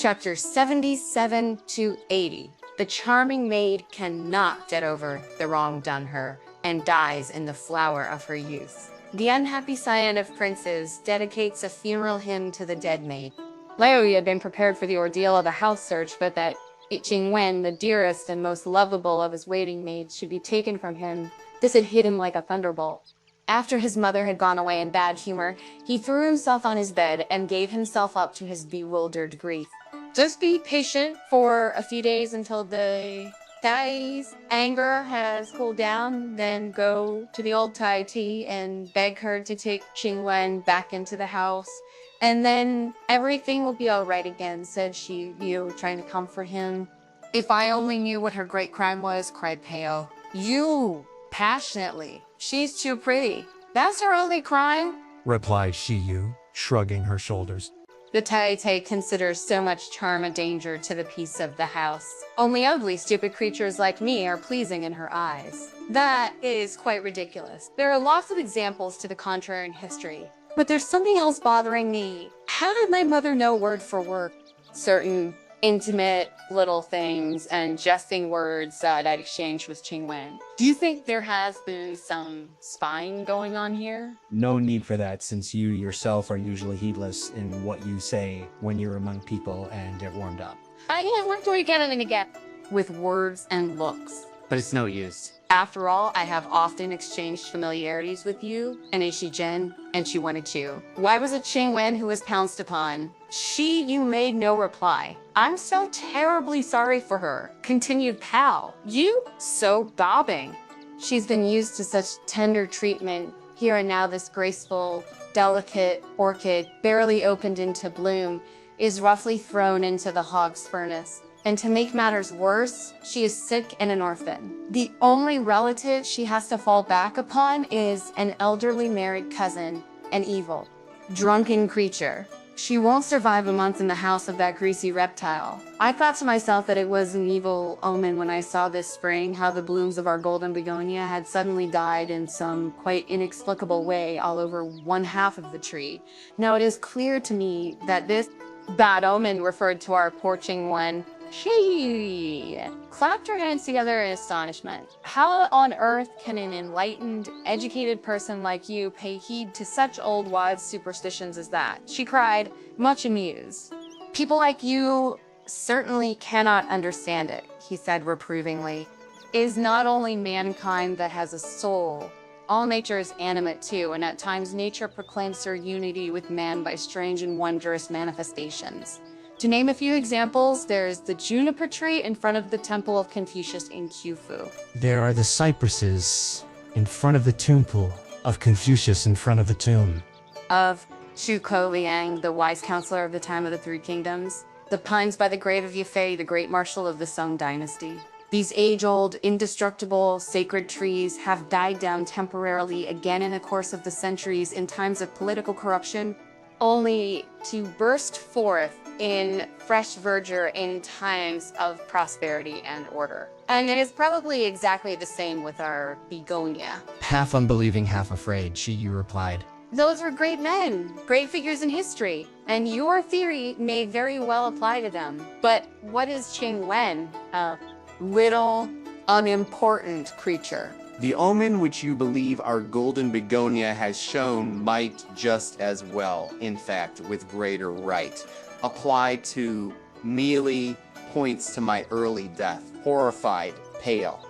Chapter 77 to 80. The charming maid cannot get over the wrong done her, and dies in the flower of her youth. The unhappy scion of princes dedicates a funeral hymn to the dead maid. Pao-yü had been prepared for the ordeal of a house search, but that Ch'ing Wen, the dearest and most lovable of his waiting maids, should be taken from him, this had hit him like a thunderbolt. After his mother had gone away in bad humor, he threw himself on his bed and gave himself up to his bewildered grief. Just be patient for a few days until the Tai's anger has cooled down, then go to the old Tai and beg her to take Ch'ing Wen back into the house. And then everything will be all right again, said she, trying to comfort him. If I only knew what her great crime was, cried Pao. You, passionately. She's too pretty. That's her only crime, replied Shiyu, shrugging her shoulders. The Tai considers so much charm a danger to the peace of the house. Only ugly, stupid creatures like me are pleasing in her eyes. That is quite ridiculous. There are lots of examples to the contrary in history. But there's something else bothering me. How did my mother know word for word certain intimate little things and jesting words that I'd exchanged with Ch'ing Wen? Do you think there has been some spying going on here? No need for that, since you yourself are usually heedless in what you say when you're among people and get warmed up. I have worked again and again with words and looks. But it's no use. After all, I have often exchanged familiarities with you, and Jen, and she wanted to. Why was it Ch'ing Wen who was pounced upon? You made no reply. I'm so terribly sorry for her, continued Pao. You? So bobbing. She's been used to such tender treatment. Here and now this graceful, delicate orchid, barely opened into bloom, is roughly thrown into the hog's furnace. And to make matters worse, she is sick and an orphan. The only relative she has to fall back upon is an elderly married cousin, an evil, drunken creature. She won't survive a month in the house of that greasy reptile. I thought to myself that it was an evil omen when I saw this spring how the blooms of our golden begonia had suddenly died in some quite inexplicable way all over one half of the tree. Now it is clear to me that this bad omen referred to our poor Ch'ing Wen. She clapped her hands together in astonishment. How on earth can an enlightened, educated person like you pay heed to such old wives' superstitions as that? She cried, much amused. People like you certainly cannot understand it, he said reprovingly. It is not only mankind that has a soul. All nature is animate too, and at times nature proclaims her unity with man by strange and wondrous manifestations. To name a few examples, there's the juniper tree in front of the temple of Confucius in Khufu. There are the cypresses in front of the temple of Confucius in front of the tomb of Zhu Liang, the wise counselor of the time of the Three Kingdoms. The pines by the grave of Yefei, the great marshal of the Song dynasty. These age-old, indestructible, sacred trees have died down temporarily again in the course of the centuries in times of political corruption, only to burst forth in fresh verdure in times of prosperity and order. And it is probably exactly the same with our begonia. Half unbelieving, half afraid, Shiyu replied. Those were great men, great figures in history, and your theory may very well apply to them. But what is Ch'ing Wen? A little, unimportant creature. The omen which you believe our golden begonia has shown might just as well, in fact, with greater right, apply to merely points to my early death. Horrified, pale.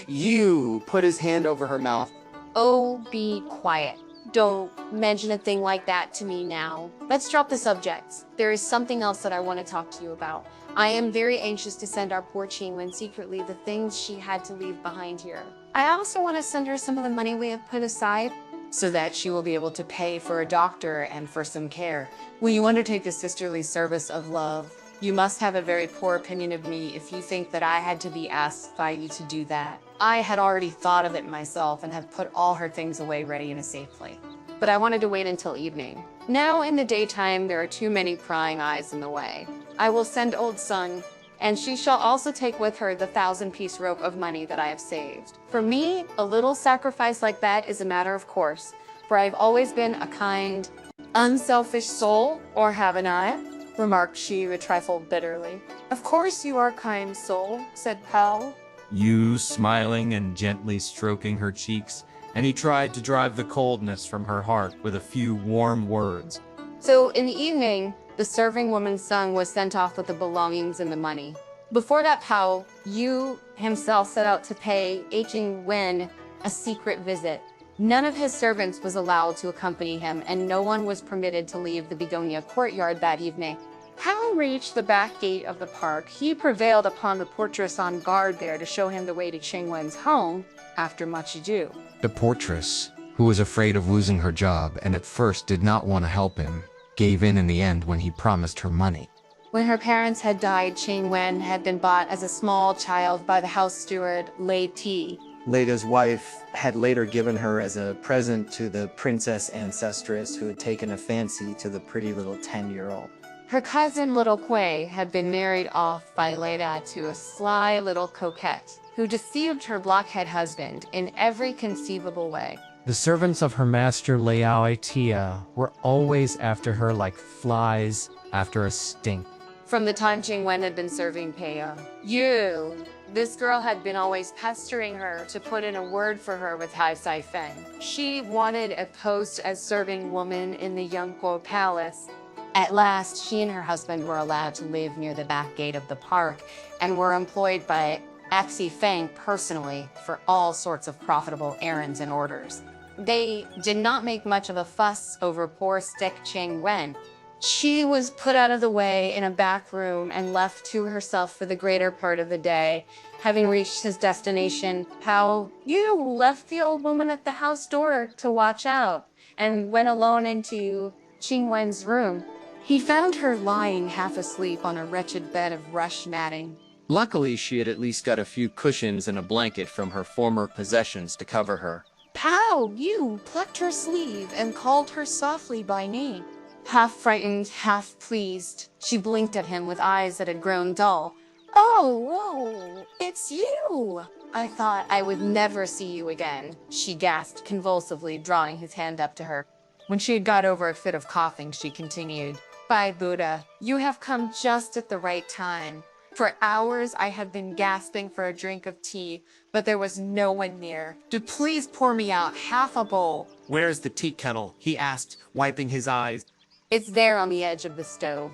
You put his hand over her mouth. Oh, be quiet. Don't mention a thing like that to me now. Let's drop the subject. There is something else that I want to talk to you about. I am very anxious to send our poor Ch'ing Wen secretly the things she had to leave behind here. I also want to send her some of the money we have put aside so that she will be able to pay for a doctor and for some care. Will you undertake the sisterly service of love? You must have a very poor opinion of me if you think that I had to be asked by you to do that. I had already thought of it myself and have put all her things away ready in a safe place. But I wanted to wait until evening. Now in the daytime there are too many prying eyes in the way. I will send old Sung, and she shall also take with her the 1,000-piece rope of money that I have saved. For me, a little sacrifice like that is a matter of course, for I've always been a kind, unselfish soul, or haven't I? remarked she a trifle bitterly. Of course you are, kind soul, said Pao. Yu smiling and gently stroking her cheeks, and he tried to drive the coldness from her heart with a few warm words. So in the evening, the serving woman's son was sent off with the belongings and the money. Before that, Pao Yu himself set out to pay Ch'ing Wen a secret visit. None of his servants was allowed to accompany him, and no one was permitted to leave the begonia courtyard that evening. Pao reached the back gate of the park. He prevailed upon the portress on guard there to show him the way to Ch'ing Wen's home after much ado. The portress, who was afraid of losing her job and at first did not want to help him, gave in the end when he promised her money. When her parents had died, Ch'ing Wen had been bought as a small child by the house steward, Lei Ti. Leida's wife had later given her as a present to the princess ancestress who had taken a fancy to the pretty little 10-year-old. Her cousin, little Kuei, had been married off by Leida to a sly little coquette who deceived her blockhead husband in every conceivable way. The servants of her master Liao Tia were always after her like flies after a stink. From the time Ch'ing Wen had been serving Pao-yü, this girl had been always pestering her to put in a word for her with Hai Sai Feng. She wanted a post as serving woman in the Yangguo Palace. At last, she and her husband were allowed to live near the back gate of the park and were employed by Axi Feng personally for all sorts of profitable errands and orders. They did not make much of a fuss over poor stick Ch'ing Wen. She was put out of the way in a back room and left to herself for the greater part of the day. Having reached his destination, Pao-yü left the old woman at the house door to watch out and went alone into Ch'ing Wen's room. He found her lying half asleep on a wretched bed of rush matting. Luckily, she had at least got a few cushions and a blanket from her former possessions to cover her. Pao-yü plucked her sleeve and called her softly by name. Half frightened, half pleased, she blinked at him with eyes that had grown dull. Oh, it's you! I thought I would never see you again, she gasped convulsively, drawing his hand up to her. When she had got over a fit of coughing, she continued, By Buddha, you have come just at the right time. For hours I have been gasping for a drink of tea, but there was no one near. Do please pour me out half a bowl. Where's the tea kettle? He asked, wiping his eyes. It's there on the edge of the stove.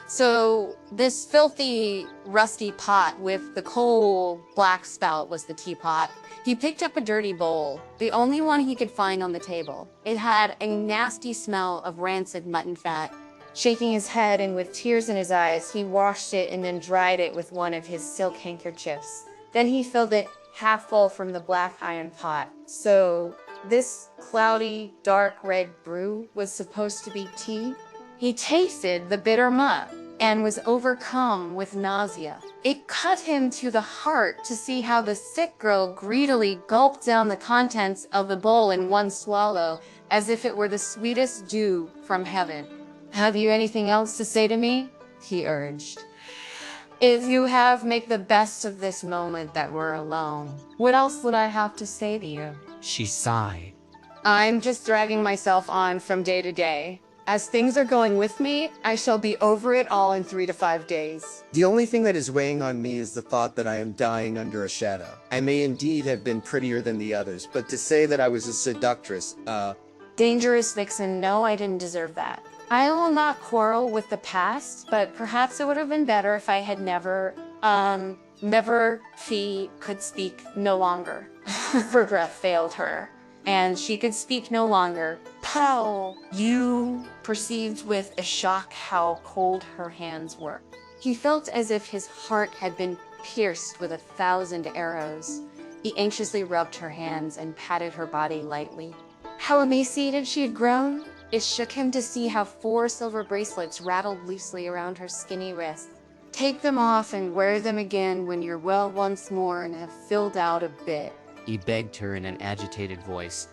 So this filthy, rusty pot with the coal black spout was the teapot. He picked up a dirty bowl, the only one he could find on the table. It had a nasty smell of rancid mutton fat. Shaking his head and with tears in his eyes, he washed it and then dried it with one of his silk handkerchiefs. Then he filled it half full from the black iron pot. So this cloudy, dark red brew was supposed to be tea? He tasted the bitter mud and was overcome with nausea. It cut him to the heart to see how the sick girl greedily gulped down the contents of the bowl in one swallow, as if it were the sweetest dew from heaven. Have you anything else to say to me? He urged. If you have, make the best of this moment that we're alone. What else would I have to say to you? She sighed. I'm just dragging myself on from day to day. As things are going with me, I shall be over it all in 3 to 5 days. The only thing that is weighing on me is the thought that I am dying under a shadow. I may indeed have been prettier than the others, but to say that I was a seductress, Dangerous vixen, no, I didn't deserve that. I will not quarrel with the past, but perhaps it would have been better if I had never she could speak no longer. Regret failed her, and she could speak no longer. Pao-yü perceived with a shock how cold her hands were. He felt as if his heart had been pierced with 1,000 arrows. He anxiously rubbed her hands and patted her body lightly. How emaciated she had grown! It shook him to see how 4 silver bracelets rattled loosely around her skinny wrists. Take them off and wear them again when you're well once more and have filled out a bit, He begged her in an agitated voice.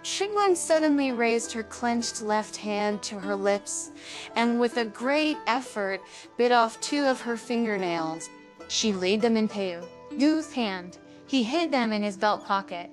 Ch'ing Wen suddenly raised her clenched left hand to her lips and with a great effort bit off 2 of her fingernails. She laid them in Pao-yü's hand. He hid them in his belt pocket.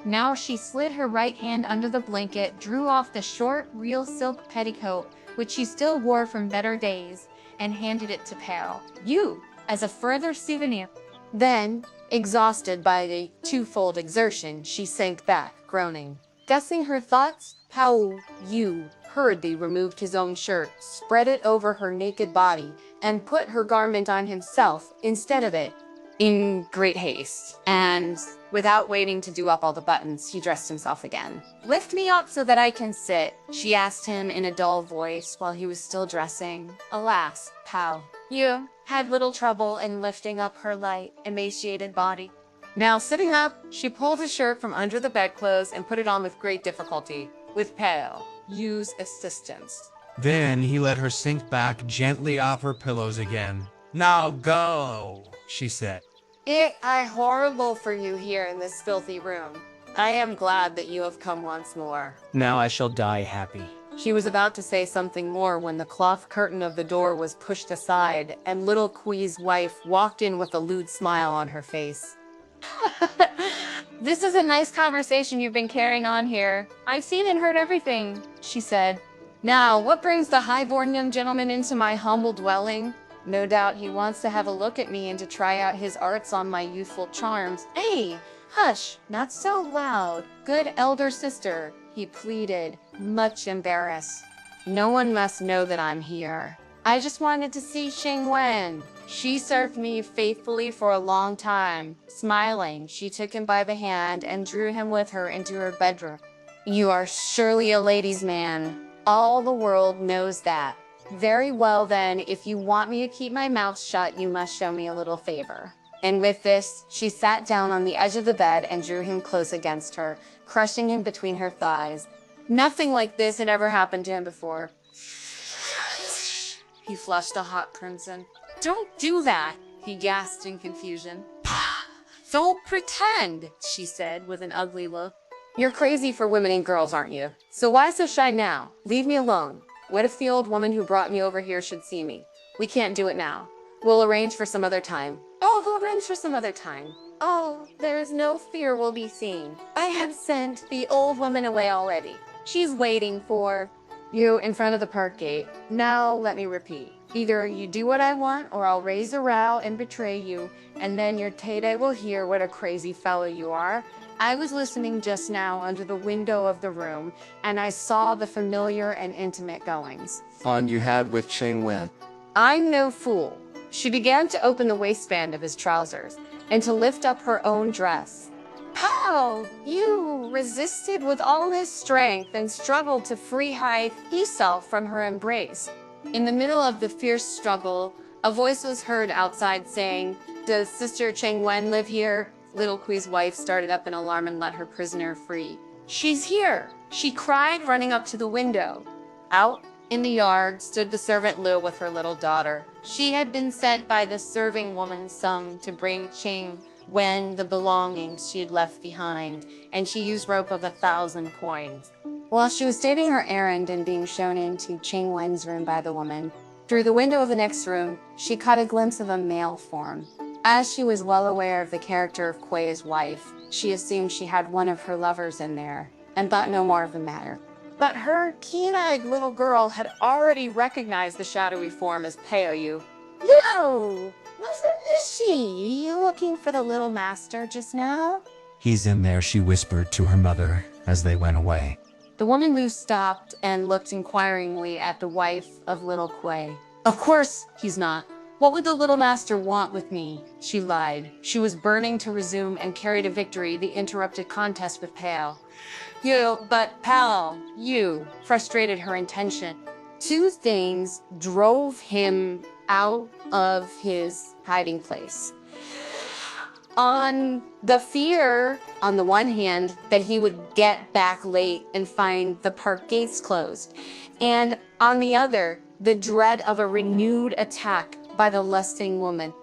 Now she slid her right hand under the blanket, drew off the short, real silk petticoat, which she still wore from better days, and handed it to Pao-yü as a further souvenir. Then, exhausted by the twofold exertion, she sank back, groaning. Guessing her thoughts, Pao-yü hurriedly removed his own shirt, spread it over her naked body, and put her garment on himself instead of it. In great haste, and without waiting to do up all the buttons, he dressed himself again. "Lift me up so that I can sit," she asked him in a dull voice while he was still dressing. Alas, Pao-yü had little trouble in lifting up her light, emaciated body. Now sitting up, she pulled his shirt from under the bedclothes and put it on with great difficulty, with Pao-yü's assistance. Then he let her sink back gently off her pillows again. "Now go," she said. It is horrible for you here in this filthy room. I am glad that you have come once more. Now I shall die happy. She was about to say something more when the cloth curtain of the door was pushed aside and little Kui's wife walked in with a lewd smile on her face. "This is a nice conversation you've been carrying on here. I've seen and heard everything," she said. "Now, what brings the high-born young gentleman into my humble dwelling? No doubt he wants to have a look at me and to try out his arts on my youthful charms. Hey, hush, not so loud. Good elder sister," he pleaded, much embarrassed. "No one must know that I'm here. I just wanted to see Ch'ing Wen. She served me faithfully for a long time." Smiling, she took him by the hand and drew him with her into her bedroom. "You are surely a ladies' man. All the world knows that. Very well then, if you want me to keep my mouth shut, you must show me a little favor." And with this, she sat down on the edge of the bed and drew him close against her, crushing him between her thighs. Nothing like this had ever happened to him before. He flushed a hot crimson. "Don't do that," he gasped in confusion. "Don't pretend," she said with an ugly look. "You're crazy for women and girls, aren't you? So why so shy now? Leave me alone. What if the old woman who brought me over here should see me? We can't do it now. We'll arrange for some other time." "Oh, we'll arrange for some other time. Oh, there is no fear we'll be seen. I have sent the old woman away already. She's waiting for you in front of the park gate. Now let me repeat. Either you do what I want or I'll raise a row and betray you, and then your Tede will hear what a crazy fellow you are. I was listening just now under the window of the room, and I saw the familiar and intimate goings." Fun you had with Ch'ing Wen. I'm no fool. She began to open the waistband of his trousers and to lift up her own dress. "How? You resisted with all his strength and struggled to free yourself from her embrace." In the middle of the fierce struggle, a voice was heard outside saying, "Does Sister Ch'ing Wen live here?" Little Kui's wife started up in alarm and let her prisoner free. "She's here!" she cried, running up to the window. Out in the yard stood the servant Liu with her little daughter. She had been sent by the serving woman Sung to bring Ch'ing Wen the belongings she had left behind, and she used rope of 1,000 coins. While she was stating her errand and being shown into Ch'ing Wen's room by the woman, through the window of the next room, she caught a glimpse of a male form. As she was well aware of the character of Kui's wife, she assumed she had one of her lovers in there, and thought no more of the matter. But her keen-eyed little girl had already recognized the shadowy form as Pao-yü. "No! What is she? You looking for the little master just now?" "He's in there," she whispered to her mother as they went away. The woman Liu stopped and looked inquiringly at the wife of little Kui. "Of course he's not. What would the little master want with me?" She lied. She was burning to resume and carry to victory the interrupted contest with Pao-yü frustrated her intention. Two things drove him out of his hiding place. On the fear, on the one hand, that he would get back late and find the park gates closed, and on the other, the dread of a renewed attack by the lusting woman.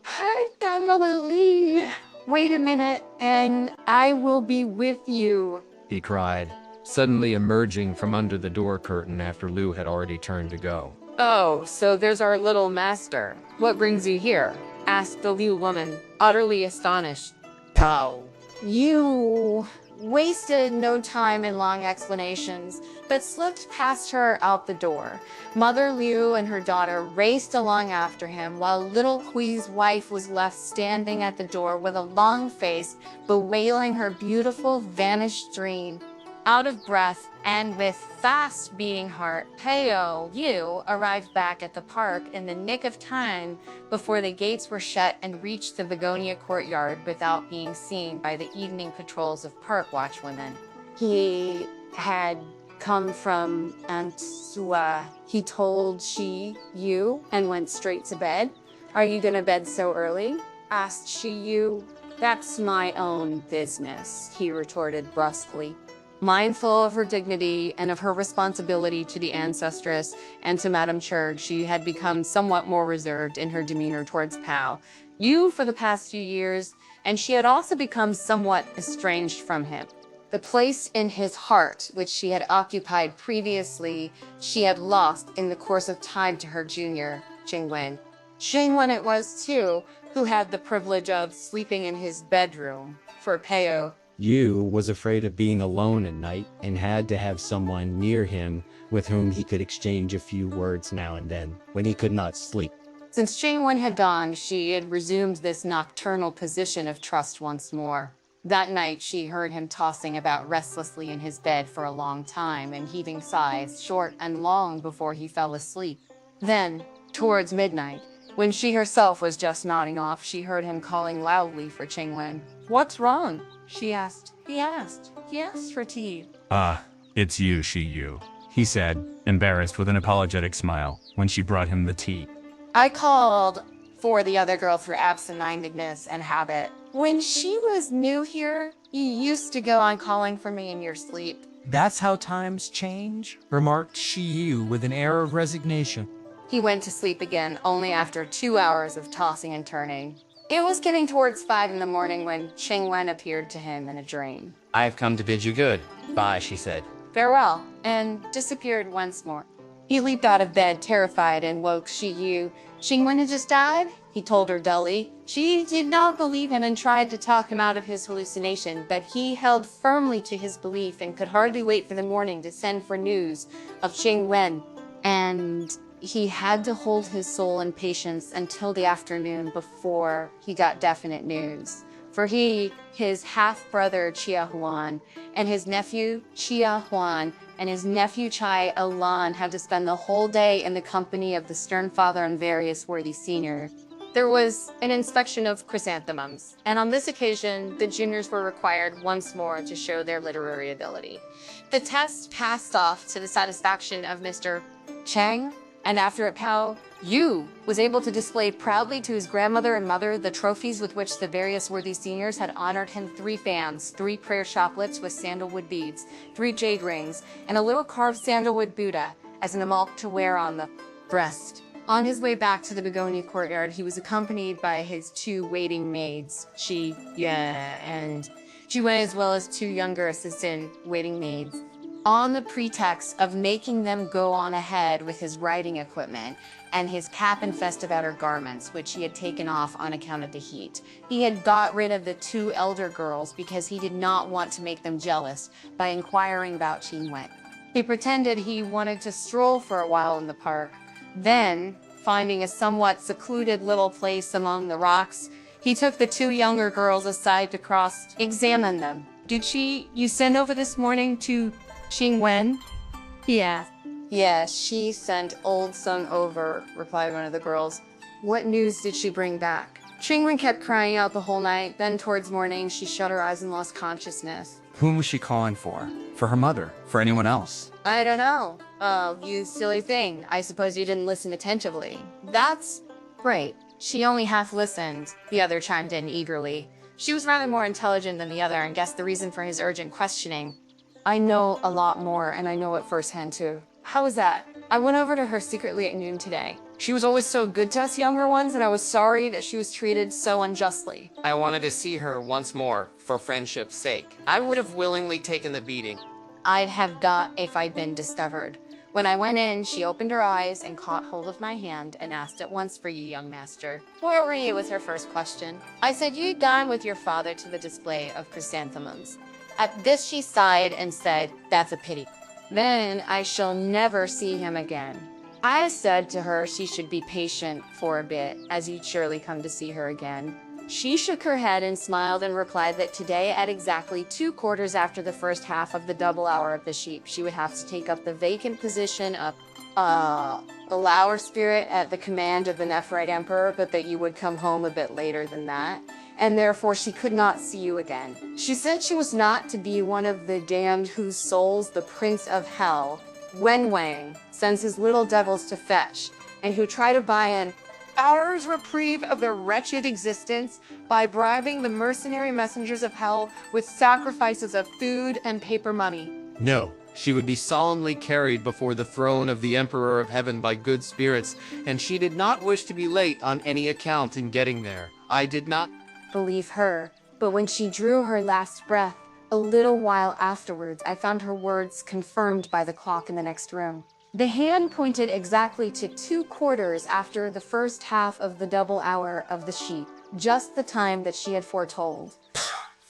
"I gotta leave. Wait a minute, and I will be with you," he cried, suddenly emerging from under the door curtain after Liu had already turned to go. "Oh, so there's our little master. What brings you here?" asked the Liu woman, utterly astonished. "Pao, you wasted no time in long explanations, but slipped past her out the door. Mother Liu and her daughter raced along after him, while little Hui's wife was left standing at the door with a long face, bewailing her beautiful vanished dream. Out of breath and with fast-beating heart, Pao-yü arrived back at the park in the nick of time before the gates were shut and reached the begonia courtyard without being seen by the evening patrols of park watchwomen. He had come from Antua. He told Shi-yu and went straight to bed. "Are you gonna bed so early?" asked Shi-yu. "That's my own business," he retorted brusquely. Mindful of her dignity and of her responsibility to the ancestress and to Madame Churg, she had become somewhat more reserved in her demeanor towards Pao-yü for the past few years, and she had also become somewhat estranged from him. The place in his heart, which she had occupied previously, she had lost in the course of time to her junior, Ch'ing Wen. Ch'ing Wen it was, too, who had the privilege of sleeping in his bedroom, for Pao-yü was afraid of being alone at night and had to have someone near him with whom he could exchange a few words now and then when he could not sleep. Since Ch'ing Wen had gone, she had resumed this nocturnal position of trust once more. That night, she heard him tossing about restlessly in his bed for a long time and heaving sighs, short and long, before he fell asleep. Then, towards midnight, when she herself was just nodding off, she heard him calling loudly for Ch'ing Wen. "What's wrong?" she asked. He asked for tea. "Ah, it's you, Shi-yu," he said, embarrassed with an apologetic smile, when she brought him the tea. I called for the other girl through absent-mindedness and habit. When she was new here, you used to go on calling for me in your sleep. "That's how times change," remarked Shi-yu with an air of resignation. He went to sleep again, only after 2 hours of tossing and turning. It was getting towards 5 in the morning when Ch'ing Wen appeared to him in a dream. "I have come to bid you good. Bye," she said. "Farewell," and disappeared once more. He leaped out of bed, terrified, and woke Shi-yu. "Ch'ing Wen had just died?" he told her dully. She did not believe him and tried to talk him out of his hallucination, but he held firmly to his belief and could hardly wait for the morning to send for news of Ch'ing Wen. And he had to hold his soul in patience until the afternoon before he got definite news. For he, his half-brother Chia Huan, and his nephew Chia Huan, and his nephew Chai Alan had to spend the whole day in the company of the stern father and various worthy seniors. There was an inspection of chrysanthemums, and on this occasion, the juniors were required once more to show their literary ability. The test passed off to the satisfaction of Mr. Chang, and after it, Pao-yü was able to display proudly to his grandmother and mother the trophies with which the various worthy seniors had honored him: 3 fans, 3 prayer chaplets with sandalwood beads, 3 jade rings, and a little carved sandalwood Buddha as an emalk to wear on the breast. On his way back to the begonia courtyard, he was accompanied by his 2 waiting maids, Shi-yu and Ch'ing Wen, as well as 2 younger assistant waiting maids, on the pretext of making them go on ahead with his riding equipment and his cap and festive outer garments, which he had taken off on account of the heat. He had got rid of the 2 elder girls because he did not want to make them jealous by inquiring about Ch'ing Wen. He pretended he wanted to stroll for a while in the park. Then, finding a somewhat secluded little place among the rocks, he took the 2 younger girls aside to cross-examine them. "Did you send over this morning to Ch'ing Wen?" he asked. "Yes, she sent old son over," replied one of the girls. "What news did she bring back?" Ch'ing Wen kept crying out the whole night. Then towards morning, she shut her eyes and lost consciousness. Whom was she calling for? For her mother? For anyone else? "I don't know. Oh, you silly thing. I suppose you didn't listen attentively." "That's great." She only half listened, the other chimed in eagerly. She was rather more intelligent than the other and guessed the reason for his urgent questioning. "I know a lot more, and I know it firsthand, too." "How was that?" "I went over to her secretly at noon today. She was always so good to us younger ones, and I was sorry that she was treated so unjustly. I wanted to see her once more, for friendship's sake. I would have willingly taken the beating. I'd have got if I'd been discovered. When I went in, she opened her eyes and caught hold of my hand and asked at once for you, young master." "Where were you?" was her first question. I said you'd gone with your father to the display of chrysanthemums. At this she sighed and said, "That's a pity. Then I shall never see him again." I said to her she should be patient for a bit, as you'd surely come to see her again. She shook her head and smiled and replied that today, at exactly 2 quarters after the first half of the double hour of the sheep, she would have to take up the vacant position of the lower spirit at the command of the Nephrite Emperor, but that you would come home a bit later than that, and therefore she could not see you again. She said she was not to be one of the damned whose souls the Prince of Hell, Wen Wang, sends his little devils to fetch, and who try to buy an hour's reprieve of their wretched existence by bribing the mercenary messengers of hell with sacrifices of food and paper money. No, she would be solemnly carried before the throne of the Emperor of Heaven by good spirits, and she did not wish to be late on any account in getting there. I did not believe her, but when she drew her last breath, a little while afterwards, I found her words confirmed by the clock in the next room. The hand pointed exactly to 2 quarters after the first half of the double hour of the sheep, just the time that she had foretold.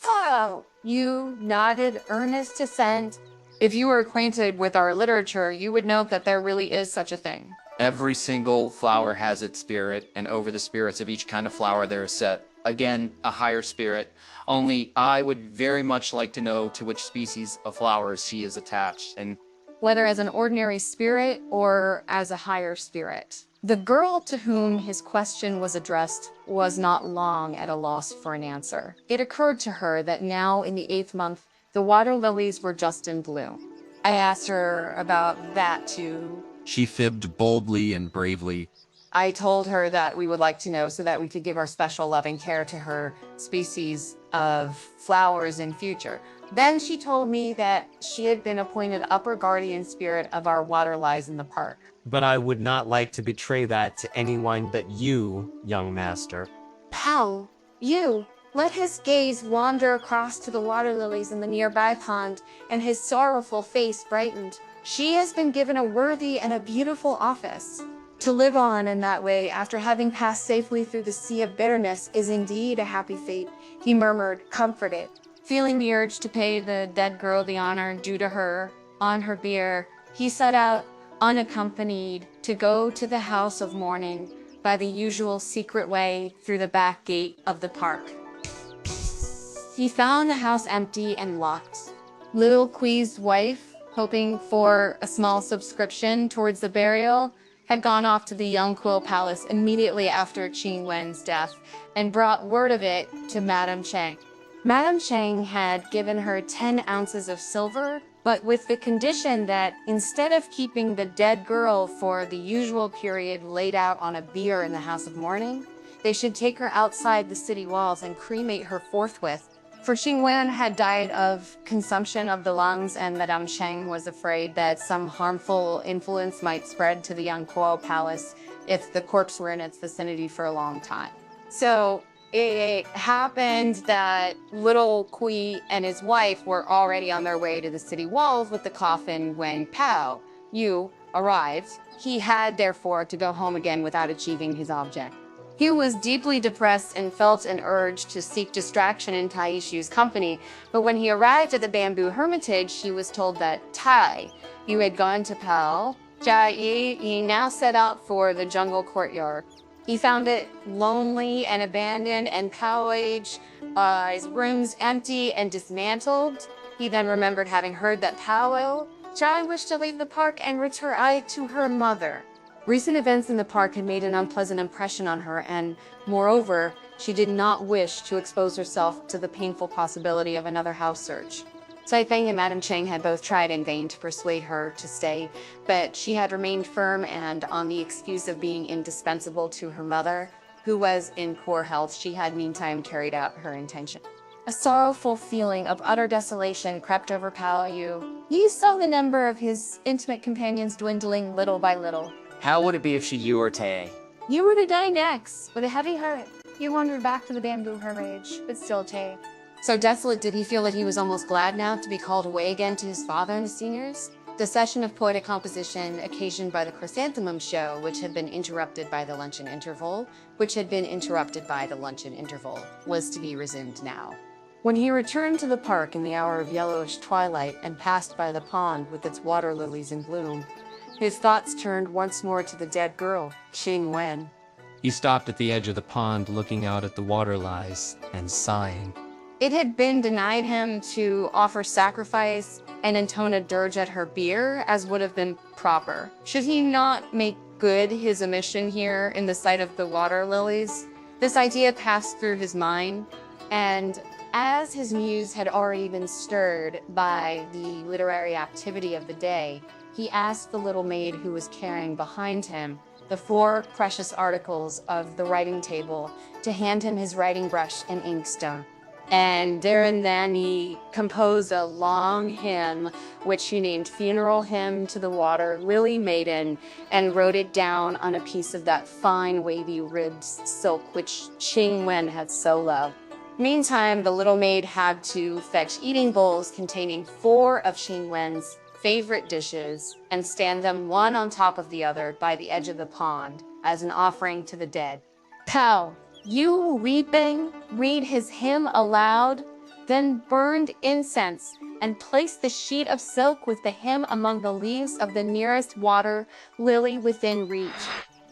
Oh, you nodded earnest assent. If you were acquainted with our literature, you would know that there really is such a thing. Every single flower has its spirit, and over the spirits of each kind of flower there is set, again, a higher spirit. Only I would very much like to know to which species of flowers she is attached, and whether as an ordinary spirit or as a higher spirit. The girl to whom his question was addressed was not long at a loss for an answer. It occurred to her that now in the 8th month, the water lilies were just in bloom. I asked her about that too. she fibbed boldly and bravely. I told her that we would like to know so that we could give our special loving care to her species of flowers in future. Then she told me that she had been appointed upper guardian spirit of our water lies in the park. But I would not like to betray that to anyone but you, young master. Pao-yü let his gaze wander across to the water lilies in the nearby pond, and his sorrowful face brightened. She has been given a worthy and a beautiful office. To live on in that way after having passed safely through the sea of bitterness is indeed a happy fate, he murmured, comforted. Feeling the urge to pay the dead girl the honor due to her on her bier, he set out unaccompanied to go to the house of mourning by the usual secret way through the back gate of the park. He found the house empty and locked. Little Kui's wife, hoping for a small subscription towards the burial, had gone off to the Yangquil Palace immediately after Ch'ing Wen's death and brought word of it to Madame Chang. Madame Chang had given her 10 ounces of silver, but with the condition that instead of keeping the dead girl for the usual period laid out on a bier in the house of mourning, they should take her outside the city walls and cremate her forthwith. For Ch'ing Wen had died of consumption of the lungs, and Madame Chang was afraid that some harmful influence might spread to the Yangquil Palace if the corpse were in its vicinity for a long time. So it happened that little Kui and his wife were already on their way to the city walls with the coffin when Pao-yü arrived. He had, therefore, to go home again without achieving his object. He was deeply depressed and felt an urge to seek distraction in Taishu's company, but when he arrived at the bamboo hermitage, he was told that you had gone to Pao. He now set out for the jungle courtyard. He found it lonely and abandoned, and Pao-yu's rooms empty and dismantled. He then remembered having heard that Pao-yü wished to leave the park and return to her mother. Recent events in the park had made an unpleasant impression on her, and, moreover, she did not wish to expose herself to the painful possibility of another house search. Cai Feng and Madame Chang had both tried in vain to persuade her to stay, but she had remained firm, and on the excuse of being indispensable to her mother, who was in poor health, she had meantime carried out her intention. A sorrowful feeling of utter desolation crept over Pao-yü. He saw the number of his intimate companions dwindling little by little. How would it be if you were Tae? You were to die next, with a heavy heart. He wandered back to the bamboo hermitage, but still Tae. So desolate did he feel that he was almost glad now to be called away again to his father and his seniors. The session of poetic composition occasioned by the chrysanthemum show, which had been interrupted by the luncheon interval, was to be resumed now. When he returned to the park in the hour of yellowish twilight and passed by the pond with its water lilies in bloom, his thoughts turned once more to the dead girl, Ch'ing Wen. He stopped at the edge of the pond looking out at the water lies and sighing. It had been denied him to offer sacrifice and intone a dirge at her bier, as would have been proper. Should he not make good his omission here in the sight of the water lilies? This idea passed through his mind, and as his muse had already been stirred by the literary activity of the day, he asked the little maid who was carrying behind him the 4 precious articles of the writing table to hand him his writing brush and inkstone. And there and then he composed a long hymn, which he named Funeral Hymn to the Water Lily Maiden, and wrote it down on a piece of that fine wavy ribbed silk which Ch'ing Wen had so loved. Meantime, the little maid had to fetch eating bowls containing 4 of Ch'ing Wen's favorite dishes and stand them one on top of the other by the edge of the pond as an offering to the dead. Pao-yü, weeping, read his hymn aloud, then burned incense and placed the sheet of silk with the hymn among the leaves of the nearest water lily within reach.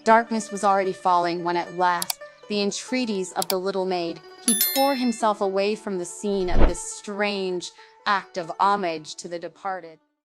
Darkness was already falling when at last, the entreaties of the little maid, he tore himself away from the scene of this strange act of homage to the departed.